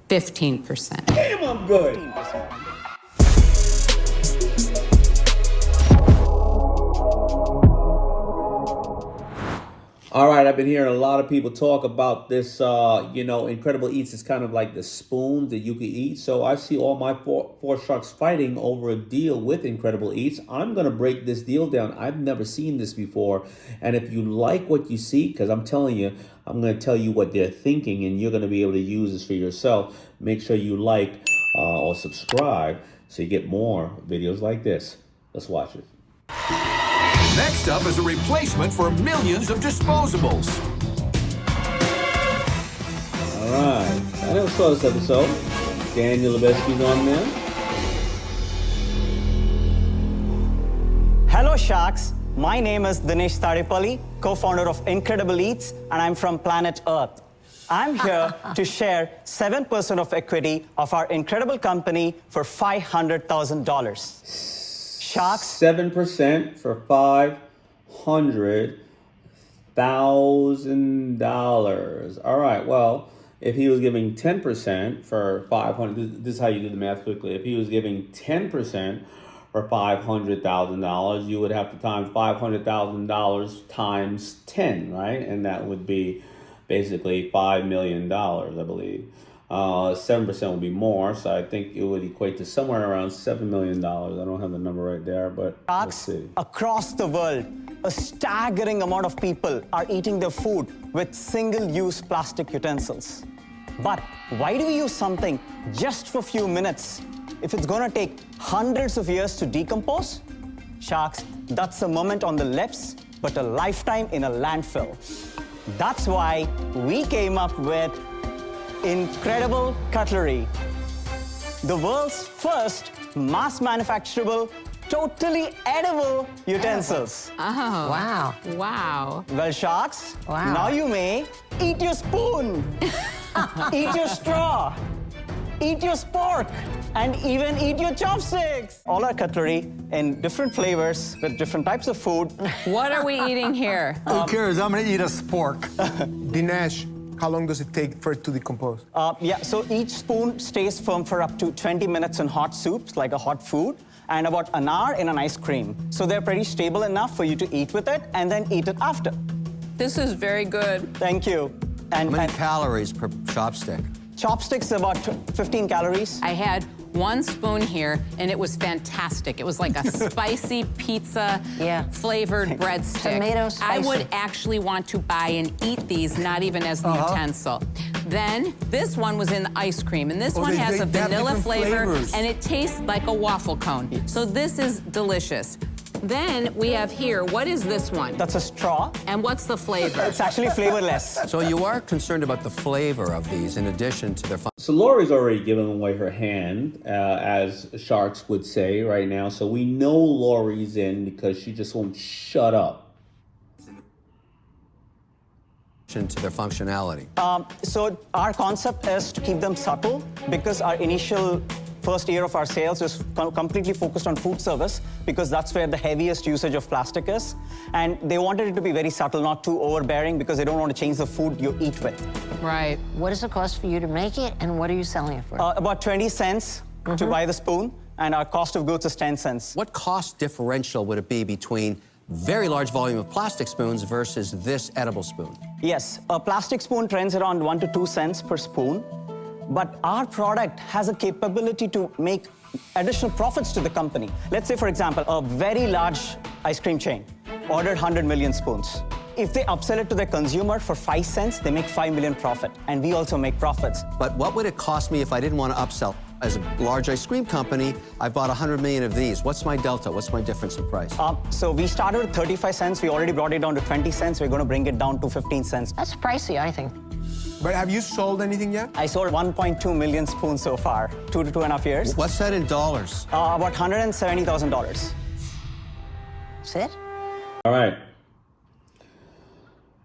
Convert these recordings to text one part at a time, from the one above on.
15%. Damn, I'm good. 15%. All right, I've been hearing a lot of people talk about this, Incredible Eats is kind of like the spoon that you can eat. So I see all my four sharks fighting over a deal with Incredible Eats. I'm going to break this deal down. I've never seen this before. And if you like what you see, because I'm telling you, I'm going to tell you what they're thinking, and you're going to be able to use this for yourself. Make sure you like or subscribe so you get more videos like this. Let's watch it. Next up is a replacement for millions of disposables. All right. I never saw this episode. Daniel Lebeski's on there. Hello, Sharks. My name is Dinesh Tadepalli, co-founder of Incredible Eats, and I'm from planet Earth. I'm here to share 7% of equity of our incredible company for $500,000. Sharks. 7% for $500,000. All right. Well, if he was giving 10% for 500, this is how you do the math quickly. If he was giving 10% for $500,000, you would have to times $500,000 times 10, right? And that would be basically $5 million, I believe. 7% would be more, so I think it would equate to somewhere around $7 million. I don't have the number right there, but let's see. Across the world, a staggering amount of people are eating their food with single-use plastic utensils. But why do we use something just for a few minutes if it's gonna take hundreds of years to decompose? Sharks, that's a moment on the lips, but a lifetime in a landfill. That's why we came up with Incredible Cutlery, the world's first mass manufacturable, totally edible utensils. Oh. Wow. Wow. Well, Sharks, Wow. now you may eat your spoon, eat your straw, eat your spork, and even eat your chopsticks. All our cutlery in different flavors with different types of food. What are we eating here? Who cares? I'm gonna eat a spork. Dinesh, how long does it take for it to decompose? So each spoon stays firm for up to 20 minutes in hot soups, like a hot food, and about an hour in an ice cream. So they're pretty stable enough for you to eat with it and then eat it after. This is very good. Thank you. How many calories per chopstick? Chopsticks, about 15 calories. I had one spoon here, and it was fantastic. It was like a spicy pizza flavored breadstick. Tomato spicy. I would actually want to buy and eat these, not even as the utensil. Then this one was in the ice cream, and this one has a they have vanilla different flavor, flavors. and it tastes like a waffle cone. So this is delicious. Then we have here, what is this one? That's a straw. And what's the flavor? It's actually flavorless. So you are concerned about the flavor of these in addition to their fun. So Lori's already given away her hand, as sharks would say right now. So we know Lori's in because she just won't shut up. To their functionality. So our concept is to keep them subtle because our initial first year of our sales is completely focused on food service because that's where the heaviest usage of plastic is. And they wanted it to be very subtle, not too overbearing because they don't want to change the food you eat with. Right. What does it cost for you to make it, and what are you selling it for? About 20 cents to buy the spoon, and our cost of goods is 10 cents. What cost differential would it be between very large volume of plastic spoons versus this edible spoon? Yes, a plastic spoon trends around 1 to 2 cents per spoon. But our product has a capability to make additional profits to the company. Let's say, for example, a very large ice cream chain ordered 100 million spoons. If they upsell it to their consumer for 5 cents, they make 5 million profit, and we also make profits. But what would it cost me if I didn't want to upsell? As a large ice cream company, I bought 100 million of these. What's my delta? What's my difference in price? So we started with 35 cents. We already brought it down to 20 cents. We're going to bring it down to 15 cents. That's pricey, I think. But have you sold anything yet? I sold 1.2 million spoons so far, 2 to 2.5 years. What's that in dollars? About $170,000. That's it? All right.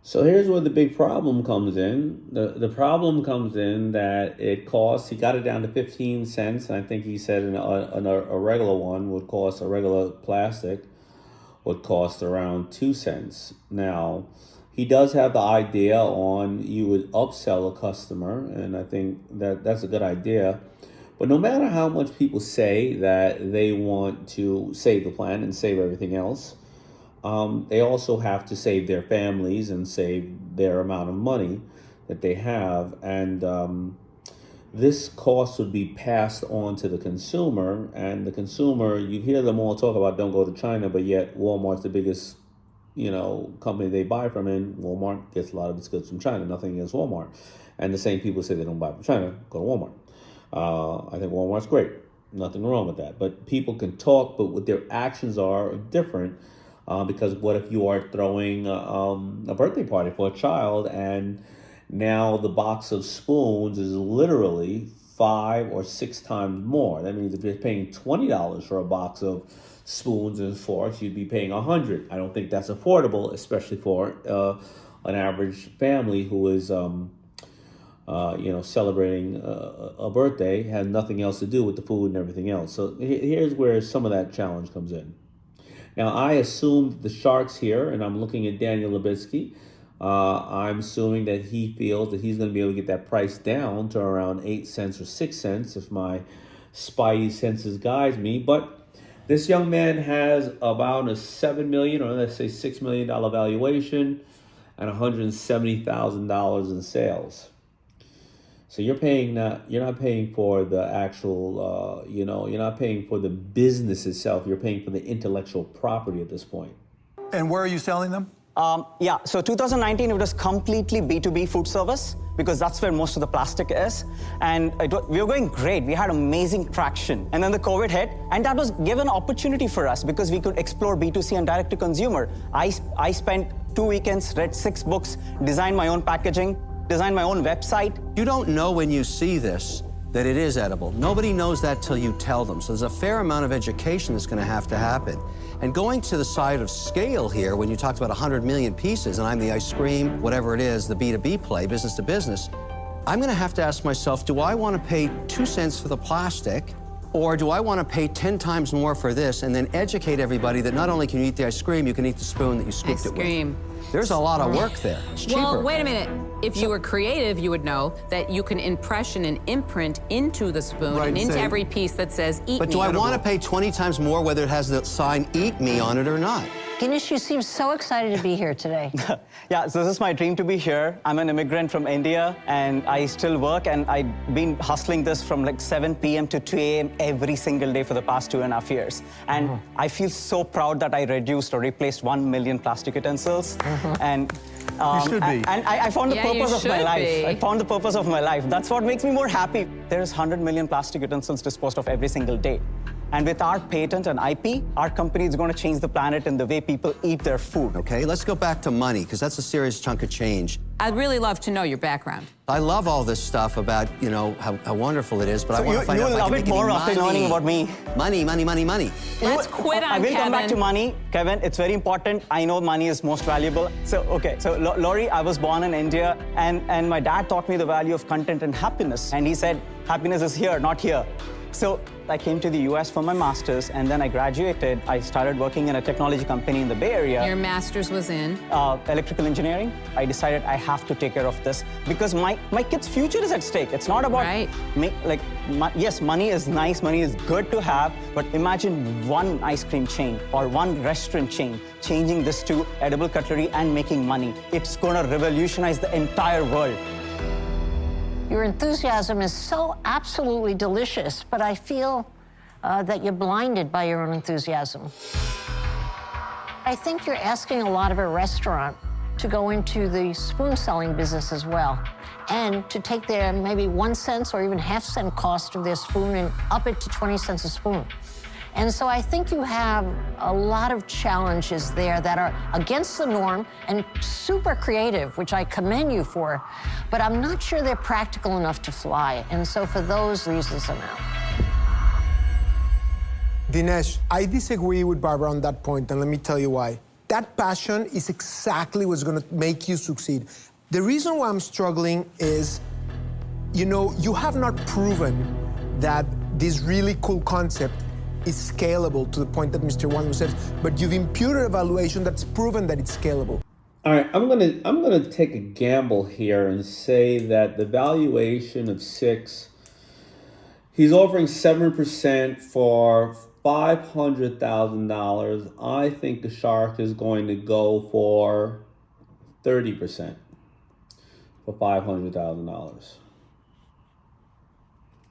So here's where the big problem comes in. The problem comes in that it costs, he got it down to 15 cents. And I think he said a regular one would cost, a regular plastic would cost around 2 cents. Now, he does have the idea on you would upsell a customer, and I think that's a good idea. But no matter how much people say that they want to save the planet and save everything else, they also have to save their families and save their amount of money that they have. And this cost would be passed on to the consumer. And the consumer, you hear them all talk about don't go to China, but yet Walmart's the biggest company they buy from, and Walmart gets a lot of its goods from China. Nothing against Walmart. And the same people say they don't buy from China, go to Walmart. I think Walmart's great. Nothing wrong with that. But people can talk, but what their actions are different. Because what if you are throwing a birthday party for a child, and now the box of spoons is literally 5 or 6 times more? That means if you're paying $20 for a box of spoons and forks, you'd be paying $100. I don't think that's affordable, especially for an average family who is celebrating a birthday, has nothing else to do with the food and everything else. So here's where some of that challenge comes in. Now, I assumed the sharks here, and I'm looking at Daniel Lubitsky. I'm assuming that he feels that he's going to be able to get that price down to around 8 cents or 6 cents if my spidey senses guide me. But this young man has about a $7 million, or let's say $6 million valuation and $170,000 in sales. So you're not paying for the actual, you're not paying for the business itself. You're paying for the intellectual property at this point. And where are you selling them? Yeah, so 2019, it was completely B2B food service, because that's where most of the plastic is. And we were going great. We had amazing traction. And then the COVID hit, and that was given opportunity for us because we could explore B2C and direct to consumer. I spent 2 weekends, read 6 books, designed my own packaging, designed my own website. You don't know when you see this that it is edible. Nobody knows that till you tell them. So there's a fair amount of education that's going to have to happen. And going to the side of scale here, when you talked about 100 million pieces, and I'm the ice cream, whatever it is, the B2B play, business to business, I'm going to have to ask myself, do I want to pay 2 cents for the plastic, or do I want to pay 10 times more for this, and then educate everybody that not only can you eat the ice cream, you can eat the spoon that you scooped it with. There's a lot of work there. It's cheaper. Well, wait a minute. If you were creative, you would know that you can impression and imprint into the spoon and into every piece that says "eat me." But do I want to pay 20 times more whether it has the sign "eat me" on it or not? Ganesh, you seem so excited to be here today. Yeah, so this is my dream to be here. I'm an immigrant from India, and I still work, and I've been hustling this from like 7 p.m. to 2 a.m. every single day for the past 2.5 years. And I feel so proud that I reduced or replaced 1 million plastic utensils. And you should be. And I found the purpose of my life. I found the purpose of my life. That's what makes me more happy. There's 100 million plastic utensils disposed of every single day. And with our patent and IP, our company is going to change the planet in the way people eat their food. Okay, let's go back to money, because that's a serious chunk of change. I'd really love to know your background. I love all this stuff about, how wonderful it is, but I want to find out if I can make any money. You will love it more after learning about me. Money, money, money, money. Let's quit on I will Kevin. come back to money. Kevin, it's very important. I know money is most valuable. So Laurie, I was born in India, and my dad taught me the value of content and happiness. And he said, happiness is here, not here. So I came to the US for my master's, and then I graduated. I started working in a technology company in the Bay Area. Your master's was in? Electrical engineering. I decided I have to take care of this because my kid's future is at stake. It's not about, yes, money is nice, money is good to have, but imagine one ice cream chain or one restaurant chain changing this to edible cutlery and making money. It's going to revolutionize the entire world. Your enthusiasm is so absolutely delicious, but I feel that you're blinded by your own enthusiasm. I think you're asking a lot of a restaurant to go into the spoon selling business as well, and to take their maybe 1 cent or even half-cent cost of their spoon and up it to 20 cents a spoon. And so I think you have a lot of challenges there that are against the norm and super creative, which I commend you for, but I'm not sure they're practical enough to fly. And so for those reasons, I'm out. Dinesh, I disagree with Barbara on that point, and let me tell you why. That passion is exactly what's going to make you succeed. The reason why I'm struggling is, you have not proven that this really cool concept is scalable to the point that Mr. Wang says, but you've imputed a valuation that's proven that it's scalable. All right, I'm gonna take a gamble here and say that the valuation of 6, he's offering 7% for $500,000. I think the shark is going to go for 30% for $500,000.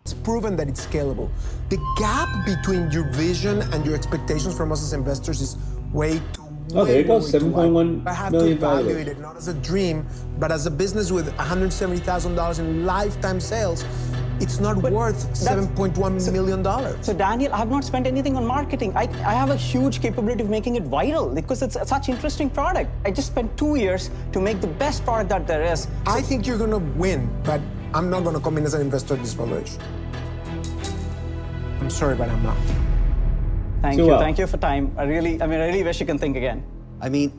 It's proven that it's scalable. The gap between your vision and your expectations from us as investors is way too Oh, there you go, way too wide. 7.1 I have million to evaluate valuation. it not as a dream, but as a business with $170,000 in lifetime sales. It's not worth $7.1 million. So Daniel, I have not spent anything on marketing. I have a huge capability of making it viral because it's such an interesting product. I just spent 2 years to make the best product that there is. I think you're gonna win, but I'm not gonna come in as an investor at this valuation. I'm sorry, but I'm not. Thank Too you. well. Thank you for time. I really wish you can think again. I mean,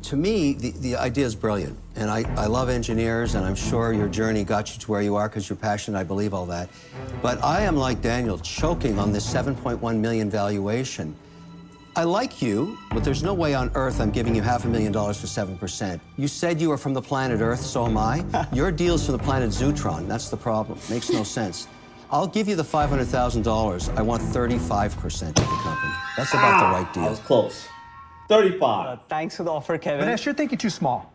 to me, the idea is brilliant. And I love engineers, and I'm sure your journey got you to where you are because you're passionate. I believe all that. But I am like Daniel, choking on this 7.1 million valuation. I like you, but there's no way on earth I'm giving you $500,000 for 7%. You said you were from the planet Earth, so am I. Your deal's from the planet Zutron. That's the problem. Makes no sense. I'll give you the $500,000. I want 35% of the company. That's about the right I deal. was close. 35. Thanks for the offer, Kevin. Vanessa, you're thinking too small.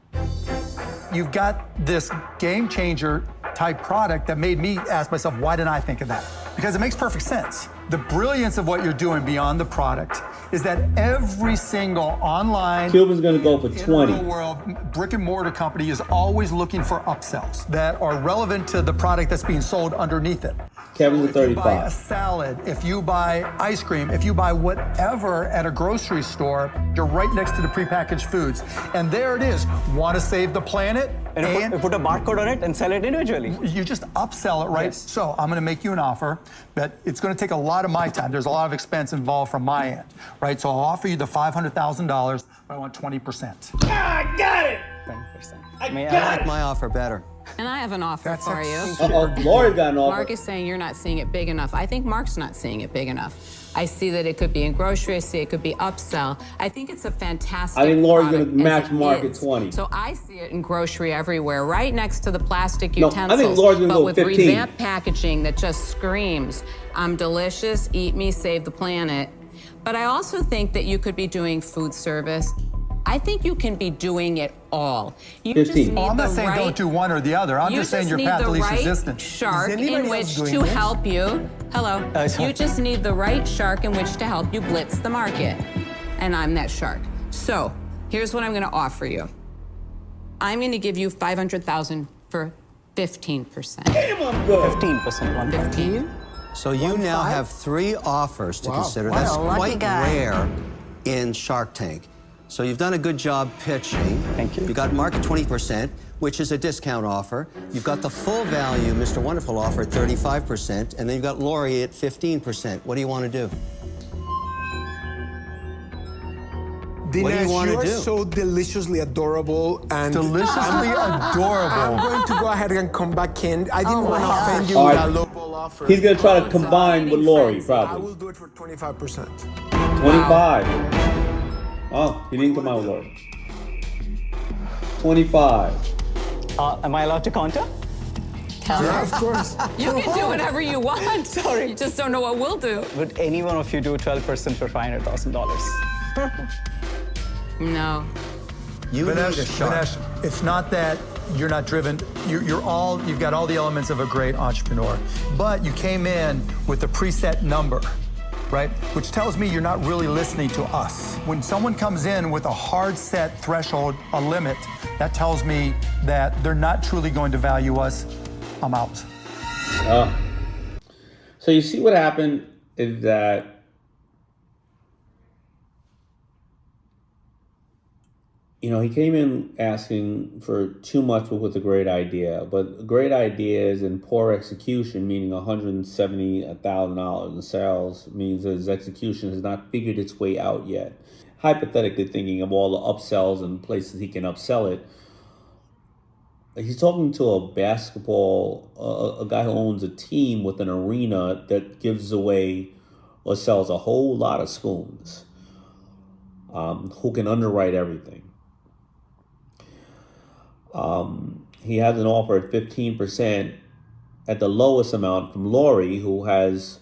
You've got this game changer type product that made me ask myself, why didn't I think of that? Because it makes perfect sense. The brilliance of what you're doing beyond the product is that every single online Cuban's gonna go for in the 20. real world brick and mortar company is always looking for upsells that are relevant to the product that's being sold underneath it. Kevin's at If you buy a 35. salad, if you buy ice cream, if you buy whatever at a grocery store, you're right next to the prepackaged foods. And there it is. Want to save the planet? And put a barcode on it and sell it individually. You just upsell it, right? Yes. So I'm going to make you an offer, but it's going to take a lot of my time. There's a lot of expense involved from my end, right? So I'll offer you the $500,000, but I want 20%. I got it! 20%. I like my offer better. And I have an offer for you. Uh-oh, Lori's got an offer. Mark is saying you're not seeing it big enough. I think Mark's not seeing it big enough. I see that it could be in grocery. I see it could be upsell. I think it's a fantastic I think Lori's product gonna match as it Mark at is. 20. So I see it in grocery everywhere, right next to the plastic No, I utensils. think Lori's gonna but go with 15. revamped packaging that just screams, I'm delicious, eat me, save the planet. But I also think that you could be doing food service. I think you can be doing it all. You 15. just need Well, I'm not the saying right, don't do one or the other. I'm you just saying your need path the of least right resistance. shark Is anybody in else which doing to this? help you. Hello. sorry. You just need the right shark in which to help you blitz the market. And I'm that shark. So here's what I'm going to offer you. I'm going to give you $500,000 for 15%. Damn, I'm good. 15%. 15? So you now have 3 offers to consider. What That's a lucky quite guy. rare in Shark Tank. So you've done a good job pitching. Thank you. You got Mark at 20%, which is a discount offer. You've got the full value Mr. Wonderful offer at 35%, and then you've got Lori at 15%. What do you want to do? What do you Dinesh, wanna you are do? so deliciously adorable and Deliciously adorable. I'm going to go ahead and come back in. I didn't want to offend you All with right. a lowball offer. He's gonna try to combine with Lori, I probably. will do it for 25%. 25. Oh, he didn't come out with Lori. 25. Am I allowed to counter? Yeah, of course. You can do whatever you want. Sorry. You just don't know what we'll do. Would any one of you do 12% for $500,000? No. You need a Vanessa, shark. it's not that you're not driven. You've got all the elements of a great entrepreneur, but you came in with a preset number, right? Which tells me you're not really listening to us. When someone comes in with a hard set threshold, a limit, that tells me that they're not truly going to value us. I'm out. So you see what happened is that he came in asking for too much with a great idea, but great ideas and poor execution, meaning $170,000 in sales, means that his execution has not figured its way out yet. Hypothetically thinking of all the upsells and places he can upsell it, he's talking to a guy who owns a team with an arena that gives away or sells a whole lot of spoons, who can underwrite everything. He has an offer at 15% at the lowest amount from Lori, who has,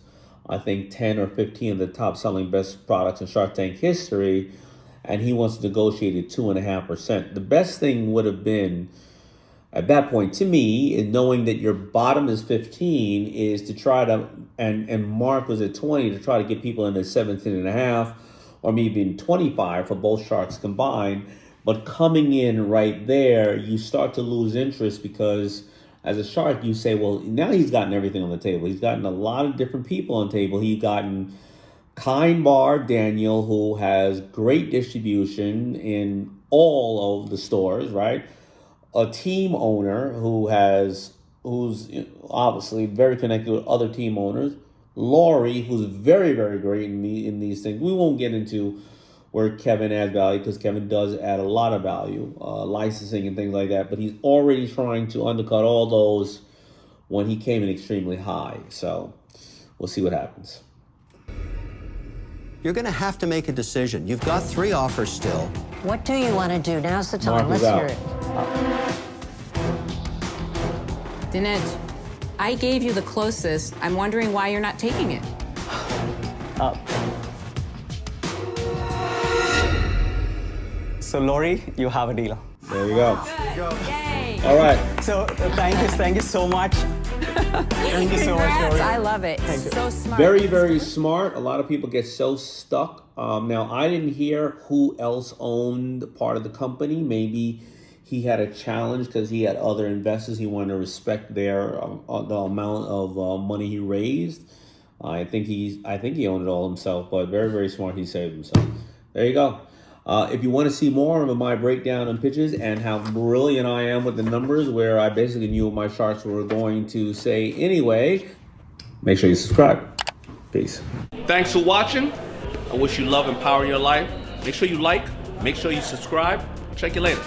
I think, 10 or 15 of the top selling best products in Shark Tank history, and he wants to negotiate at 2.5%. The best thing would have been, at that point, to me, is knowing that your bottom is 15, is to try to, and Mark was at 20, to try to get people in at 17.5, or maybe even 25 for both sharks combined. But coming in right there, you start to lose interest, because as a shark, you say, well, now he's gotten everything on the table. He's gotten a lot of different people on the table. He's gotten Kind Bar Daniel, who has great distribution in all of the stores, right? A team owner who's obviously very connected with other team owners. Lori, who's very, very great in these things. We won't get into where Kevin adds value, because Kevin does add a lot of value, licensing and things like that. But he's already trying to undercut all those when he came in extremely high. So we'll see what happens. You're going to have to make a decision. You've got 3 offers still. What do you want to do? Now's the time. Mark is Let's out. hear it. Dinesh, I gave you the closest. I'm wondering why you're not taking it. So, Lori, you have a deal. There you go. Yay! All right. So, thank you so much. Thank you so much, Congrats. Lori. I love it. So smart. Very, very smart. A lot of people get so stuck. Now, I didn't hear who else owned part of the company. Maybe he had a challenge because he had other investors. He wanted to respect their the amount of money he raised. I think he owned it all himself, but very, very smart. He saved himself. There you go. If you want to see more of my breakdown on pitches and how brilliant I am with the numbers, where I basically knew what my sharks were going to say anyway, make sure you subscribe. Peace. Thanks for watching. I wish you love and power in your life. Make sure you like, make sure you subscribe. Check you later.